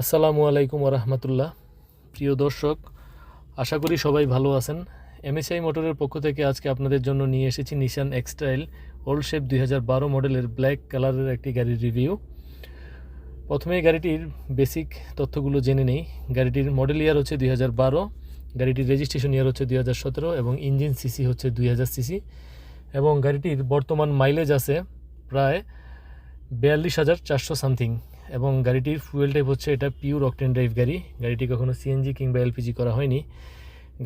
আসসালামু আলাইকুম ওরহমতুল্লাহ। প্রিয় দর্শক, আশা করি সবাই ভালো আছেন। এমএসআই মোটরের পক্ষ থেকে আজকে আপনাদের জন্য নিয়ে এসেছি নিশান এক্সটাইল ওল্ড শেপ 2012 মডেলের ব্ল্যাক কালারের একটি গাড়ির রিভিউ। প্রথমে গাড়িটির বেসিক তথ্যগুলো জেনে নেই। গাড়িটির মডেল ইয়ার হচ্ছে 2012, গাড়িটির রেজিস্ট্রেশন ইয়ার হচ্ছে 2017 এবং ইঞ্জিন সিসি হচ্ছে 2000 সিসি এবং গাড়িটির বর্তমান মাইলেজ আছে প্রায় 42,400 সামথিং এবং গাড়িটির ফুয়েল টাইপ হচ্ছে এটা পিওর অকটেন ড্রাইভ গাড়ি। গাড়িটি কখনো সিএনজি কিংবা এলপিজি করা হয়নি।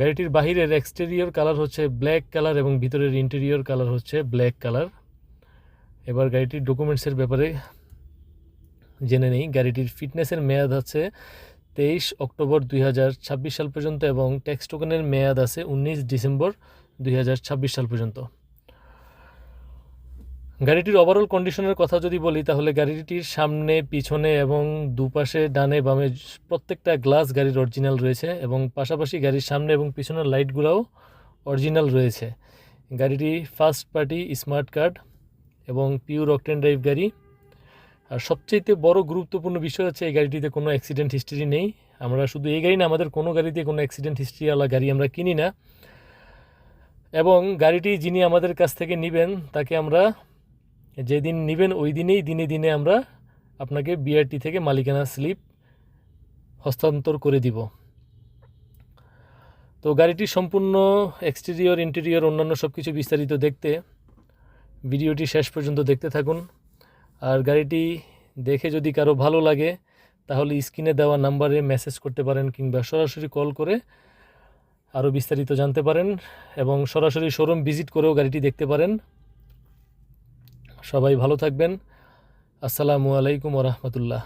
গাড়িটির বাহিরের এক্সটেরিয়র কালার হচ্ছে ব্ল্যাক কালার এবং ভিতরের ইন্টেরিয়র কালার হচ্ছে ব্ল্যাক কালার। এবার গাড়িটির ডকুমেন্টসের ব্যাপারে জেনে নেই। গাড়িটির ফিটনেসের মেয়াদ আছে 23 অক্টোবর 2026 সাল পর্যন্ত এবং ট্যাক্স টোকেনের মেয়াদ আছে 19 ডিসেম্বর 2026 সাল পর্যন্ত। গাড়িটির ওভারঅল কন্ডিশনের কথা যদি বলি তাহলে গাড়িটির সামনে, পিছনে এবং দুপাশে ডানে বামে প্রত্যেকটা গ্লাস গাড়ির অরিজিনাল রয়েছে এবং পাশাপাশি গাড়ির সামনে এবং পিছনের লাইটগুলোও অরিজিনাল রয়েছে। গাড়িটি ফার্স্ট পার্টি স্মার্ট কার্ড এবং পিওর অকটেন ড্রাইভ গাড়ি। আর সবচেয়ে বড় গুরুত্বপূর্ণ বিষয় হচ্ছে এই গাড়িটিতে কোনো অ্যাক্সিডেন্ট হিস্ট্রি নেই। আমরা শুধু এই গাড়ি না, আমাদের কোনো গাড়িতে কোনো অ্যাক্সিডেন্ট হিস্ট্রিওয়ালা গাড়ি আমরা কিনি না। এবং গাড়িটি যিনি আমাদের কাছ থেকে নেবেন তাকে আমরা যেদিন নেবেন ওই দিনেই দিনে দিনে আমরা আপনাকে বিআরটি থেকে মালিকানা স্লিপ হস্তান্তর করে দিব। তো গাড়িটির সম্পূর্ণ এক্সটেরিয়র, ইন্টেরিয়র, অন্যান্য সব কিছু বিস্তারিত দেখতে ভিডিওটি শেষ পর্যন্ত দেখতে থাকুন। আর গাড়িটি দেখে যদি কারো ভালো লাগে তাহলে স্ক্রিনে দেওয়া নাম্বারে মেসেজ করতে পারেন কিংবা সরাসরি কল করে আরও বিস্তারিত জানতে পারেন এবং সরাসরি শোরুম ভিজিট করেও গাড়িটি দেখতে পারেন। সবাই ভালো থাকবেন। আসসালামু আলাইকুম ওরহমতুল্লাহ।